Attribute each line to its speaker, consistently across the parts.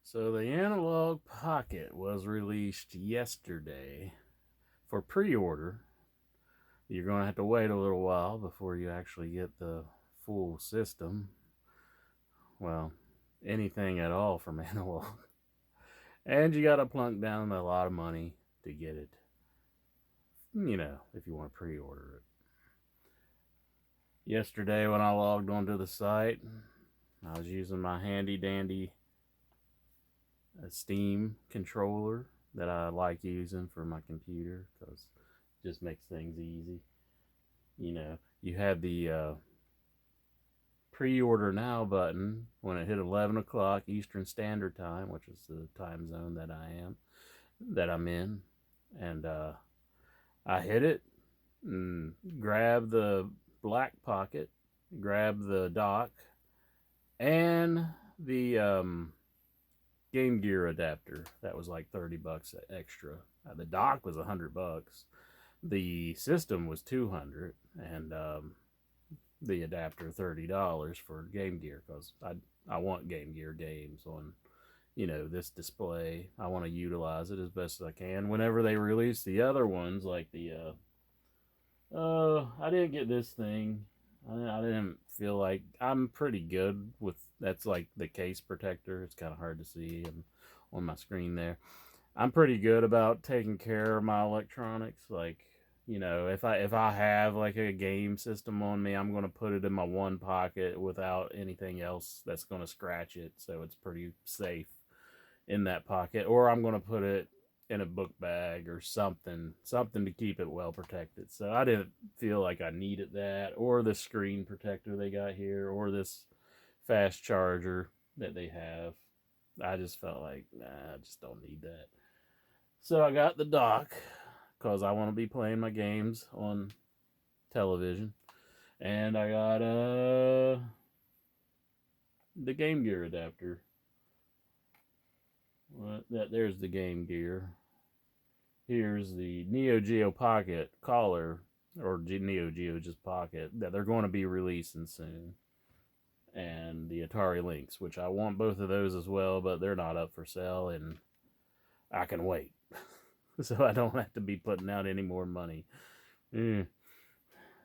Speaker 1: So the Analogue Pocket was released yesterday for pre-order. You're going to have to wait a little while before you actually get the full system. Well, anything at all from Analogue. And you got to plunk down a lot of money to get it. If you want to pre-order it. Yesterday when I logged onto the site, I was using my handy dandy Steam controller that I like using for my computer because it just makes things easy. You had the pre-order now button when it hit 11 o'clock Eastern Standard Time, which is the time zone that I'm in, and I hit it and grabbed the black pocket, grabbed the dock, and the Game Gear adapter. That was like $30 extra. The dock was $100. The system was $200, and the adapter $30 for Game Gear because I want Game Gear games on this display. I want to utilize it as best as I can. Whenever they release the other ones, like the I didn't get this thing. I didn't feel like I'm pretty good with that's like the case protector. It's kind of hard to see on my screen there. I'm pretty good about taking care of my electronics. Like, if I have like a game system on me, I'm gonna put it in my one pocket without anything else that's gonna scratch it, so it's pretty safe in that pocket. Or I'm gonna put it in a book bag or something to keep it well protected. So I didn't feel like I needed that, or the screen protector they got here, or this fast charger that they have. I just felt like, nah, I just don't need that. So I got the dock because I want to be playing my games on television. And I got the Game Gear adapter. There's the Game Gear. Here's the Neo Geo Pocket collar, or Neo Geo just Pocket, that they're going to be releasing soon. And the Atari Lynx, which I want both of those as well, but they're not up for sale, and I can wait. So I don't have to be putting out any more money.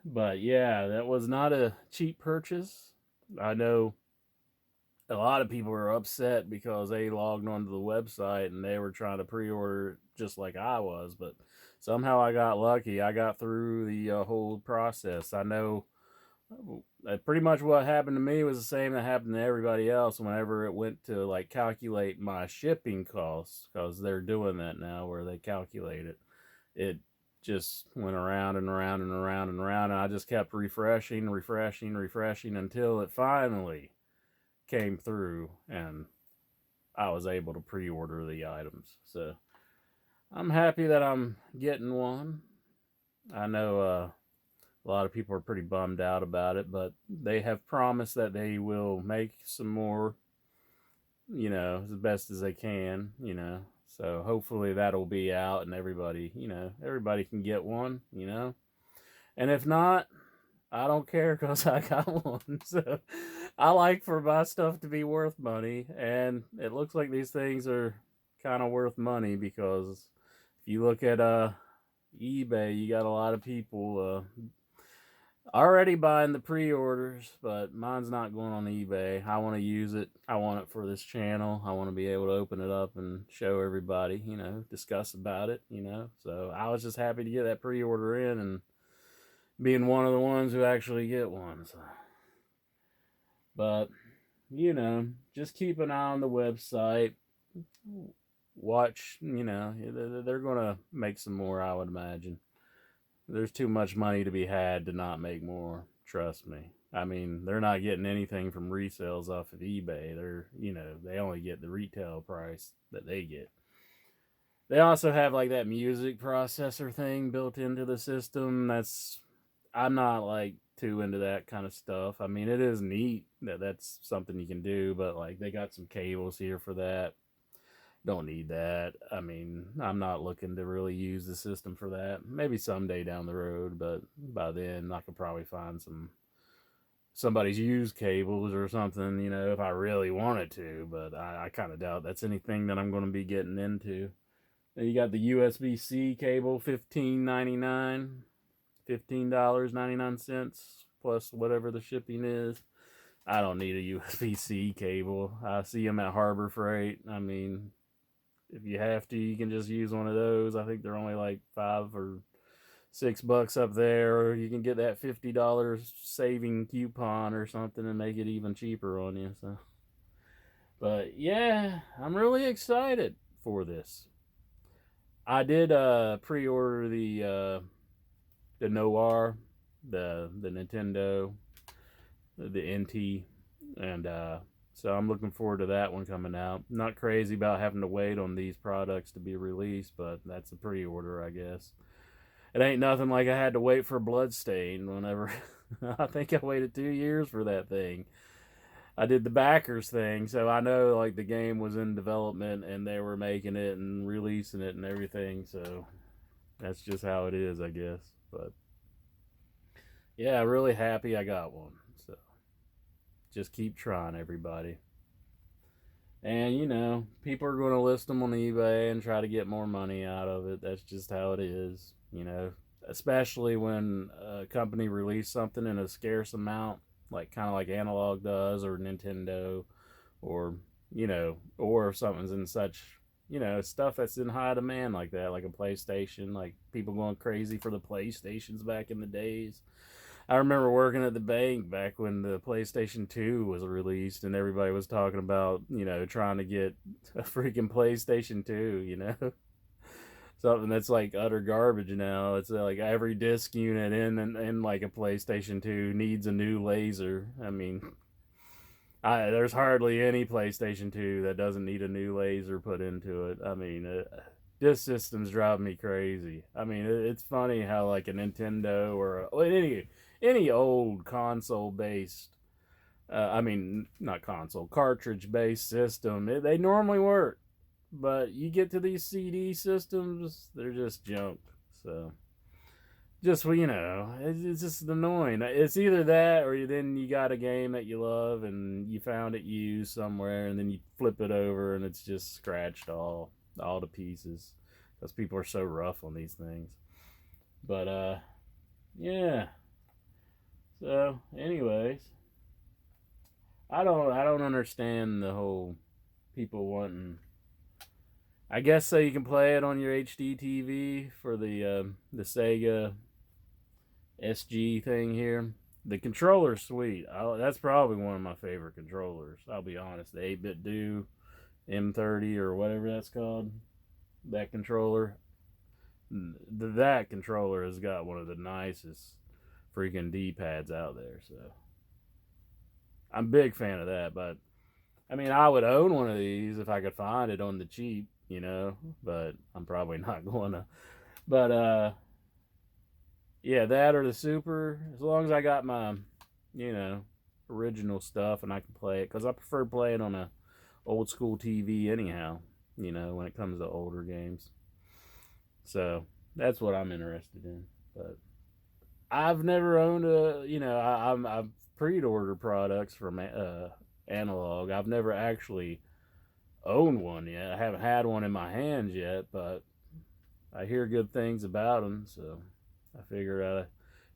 Speaker 1: But yeah, that was not a cheap purchase. I know a lot of people were upset because they logged onto the website and they were trying to pre-order just like I was, but somehow I got lucky. I got through the whole process. I know pretty much what happened to me was the same that happened to everybody else whenever it went to like calculate my shipping costs, because they're doing that now where they calculate it just went around and around and around and around, and I just kept refreshing until it finally came through and I was able to pre-order the items. So I'm happy that I'm getting one. I know a lot of people are pretty bummed out about it, but they have promised that they will make some more, as best as they can. So hopefully that'll be out and everybody can get one. And if not, I don't care because I got one. So I like for my stuff to be worth money, and it looks like these things are kind of worth money because if you look at eBay, you got a lot of people already buying the pre-orders, but mine's not going on eBay. I want to use it. I want it for this channel. I want to be able to open it up and show everybody, discuss about it, So I was just happy to get that pre-order in and being one of the ones who actually get one. So. But, just keep an eye on the website. Watch, they're going to make some more, I would imagine. There's too much money to be had to not make more. Trust me. I mean, they're not getting anything from resales off of eBay. They only get the retail price that they get. They also have like that music processor thing built into the system. I'm not like too into that kind of stuff. I mean, it is neat that that's something you can do, but like they got some cables here for that. Don't need that. I mean, I'm not looking to really use the system for that. Maybe someday down the road, but by then I could probably find some somebody's used cables or something, you know, if I really wanted to, but I kind of doubt that's anything that I'm going to be getting into. Then you got the USB-C cable, $15.99 plus whatever the shipping is. I don't need a USB-C cable. I see them at Harbor Freight. I mean, if you have to, you can just use one of those. I think they're only like $5 or $6 up there, or you can get that $50 saving coupon or something and make it even cheaper on you. So, but yeah, I'm really excited for this. I did pre-order the Noir, the Nintendo, the NT, and so I'm looking forward to that one coming out. Not crazy about having to wait on these products to be released, but that's a pre-order, I guess. It ain't nothing like I had to wait for Bloodstain whenever. I think I waited 2 years for that thing. I did the backers thing, so I know like the game was in development and they were making it and releasing it and everything. So that's just how it is, I guess. But yeah, really happy I got one. So just keep trying, everybody. And you know, people are going to list them on eBay and try to get more money out of it. That's just how it is, you know. Especially when a company releases something in a scarce amount, like kind of like Analog does, or Nintendo, or you know, or if something's in such, you know, stuff that's in high demand like that, like a PlayStation, like people going crazy for the PlayStations back in the days. I remember working at the bank back when the PlayStation 2 was released and everybody was talking about, you know, trying to get a freaking PlayStation 2, you know? Something that's like utter garbage now. It's like every disc unit in like a PlayStation 2 needs a new laser. I mean, there's hardly any PlayStation 2 that doesn't need a new laser put into it. I mean, this system's driving me crazy. I mean, it's funny how like a Nintendo or any old console based, I mean, not console, cartridge based system, they normally work. But you get to these CD systems, they're just junk. So just, well, you know, it's just annoying. It's either that or then you got a game that you love and you found it used somewhere and then you flip it over and it's just scratched all to pieces because people are so rough on these things. But yeah. So anyways, I don't understand the whole people wanting, I guess so you can play it on your HD TV for the Sega SG thing here. The controller's sweet. That's probably one of my favorite controllers. I'll be honest. The 8-bit Do M30 or whatever that's called. That controller. That controller has got one of the nicest freaking D-pads out there. So I'm a big fan of that. But I mean, I would own one of these if I could find it on the cheap, you know. But I'm probably not going to. But yeah, that or the Super. As long as I got my, you know, original stuff and I can play it, because I prefer playing on a old school TV anyhow. You know, when it comes to older games. So that's what I'm interested in. But I've never owned a, you know, I've pre-ordered products from Analogue. I've never actually owned one yet. I haven't had one in my hands yet, but I hear good things about them, so I figured I'd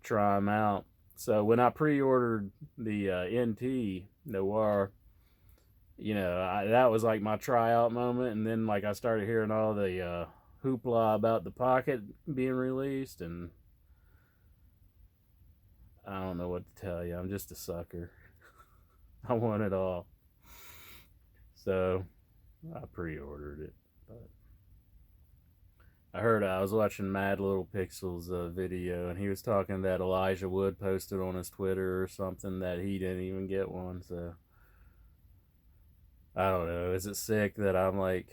Speaker 1: try them out. So when I pre-ordered the NT Noir, you know, that was like my tryout moment, and then like I started hearing all the hoopla about the Pocket being released, and I don't know what to tell you. I'm just a sucker. I want it all. So I pre-ordered it. But I was watching Mad Little Pixels video, and he was talking that Elijah Wood posted on his Twitter or something that he didn't even get one. So I don't know. Is it sick that I'm like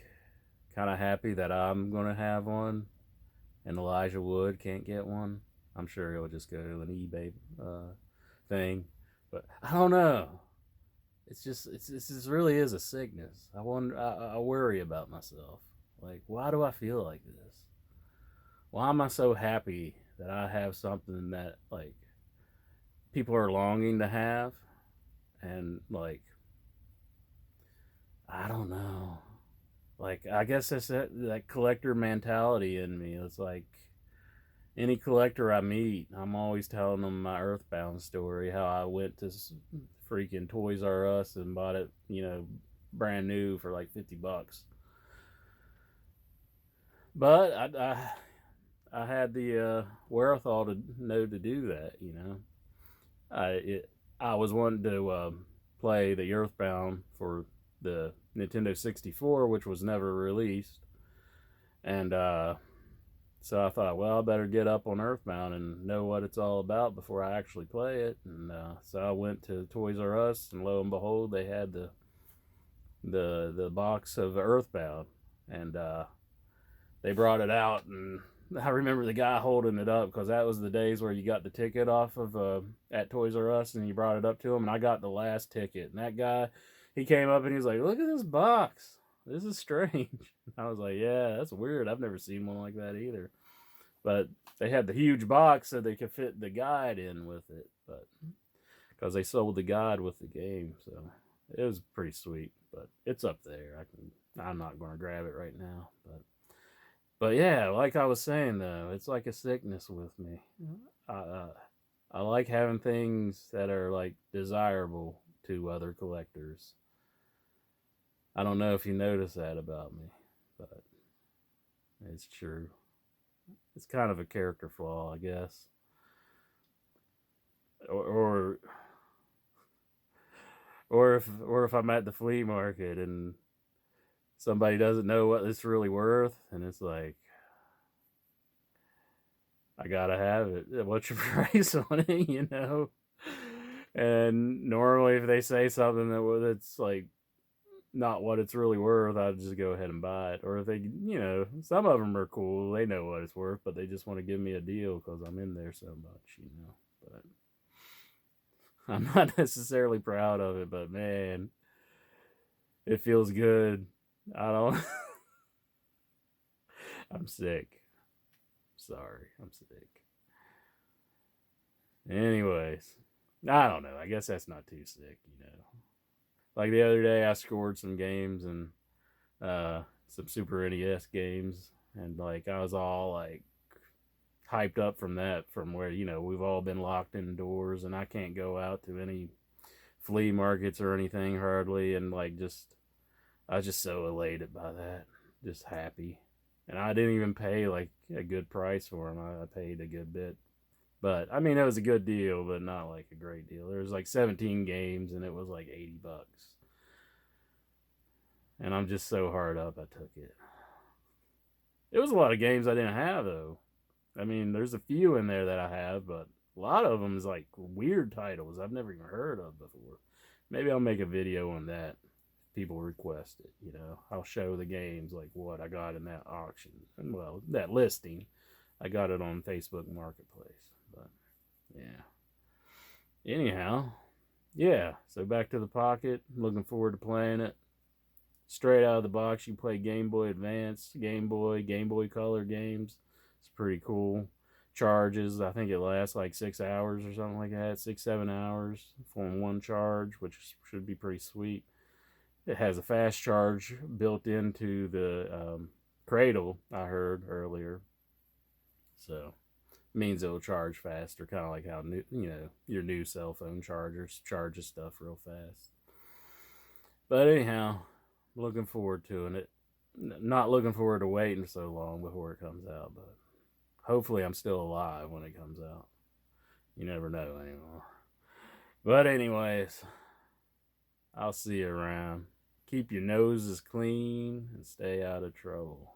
Speaker 1: kind of happy that I'm gonna have one, and Elijah Wood can't get one? I'm sure he'll just go to an eBay thing, but I don't know. It's just really is a sickness. I wonder. I worry about myself. Like, why do I feel like this? Why am I so happy that I have something that like people are longing to have. And like, I don't know. Like, I guess that's that collector mentality in me. It's like any collector I meet, I'm always telling them my Earthbound story, how I went to freaking Toys R Us and bought it, brand new for like $50. But I had the wherewithal to know to do that. I was wanting to play the Earthbound for the Nintendo 64, which was never released, and so I thought, well, I better get up on Earthbound and know what it's all about before I actually play it. And so I went to Toys R Us, and lo and behold, they had the box of Earthbound, and they brought it out, and I remember the guy holding it up because that was the days where you got the ticket off of at Toys R Us, and you brought it up to him, and I got the last ticket, and that guy, he came up and he was like, "Look at this box. This is strange." I was like, "Yeah, that's weird. I've never seen one like that either." But they had the huge box so they could fit the guide in with it, but because they sold the guide with the game, so it was pretty sweet. But it's up there. I'm not going to grab it right now, but yeah, like I was saying though, it's like a sickness with me. I like having things that are like desirable to other collectors. I don't know if you notice that about me, but it's true. It's kind of a character flaw, I guess. Or if I'm at the flea market and somebody doesn't know what it's really worth, and it's like, I gotta have it. What's your price on it? And normally, if they say something that's like not what it's really worth, I'd just go ahead and buy it. Or if they, some of them are cool, they know what it's worth, but they just want to give me a deal because I'm in there so much. But I'm not necessarily proud of it, but man, it feels good. I don't. I'm sick. Sorry, I'm sick. Anyways, I don't know. I guess that's not too sick. Like the other day, I scored some games and some Super NES games, and like I was all like hyped up from that, from where we've all been locked indoors, and I can't go out to any flea markets or anything hardly, and like I was just so elated by that, just happy. And I didn't even pay like a good price for them. I paid a good bit. But I mean, it was a good deal, but not like a great deal. There was like 17 games, and it was like $80. And I'm just so hard up, I took it. It was a lot of games I didn't have though. I mean, there's a few in there that I have, but a lot of them is like weird titles I've never even heard of before. Maybe I'll make a video on that. People request it. I'll show the games, like what I got in that auction, and well, that listing. I got it on Facebook Marketplace. But yeah, anyhow, yeah, so back to the Pocket. Looking forward to playing it. Straight out of the box, you play Game Boy Advance, Game Boy Color games. It's pretty cool. Charges, I think it lasts like 6 hours or something like that, 6-7 hours for one charge, which should be pretty sweet. It has a fast charge built into the cradle, I heard earlier. So means it'll charge faster, kind of like how your new cell phone charges stuff real fast. But anyhow, looking forward to it. Not looking forward to waiting so long before it comes out, but hopefully I'm still alive when it comes out. You never know anymore. But anyways, I'll see you around. Keep your noses clean and stay out of trouble.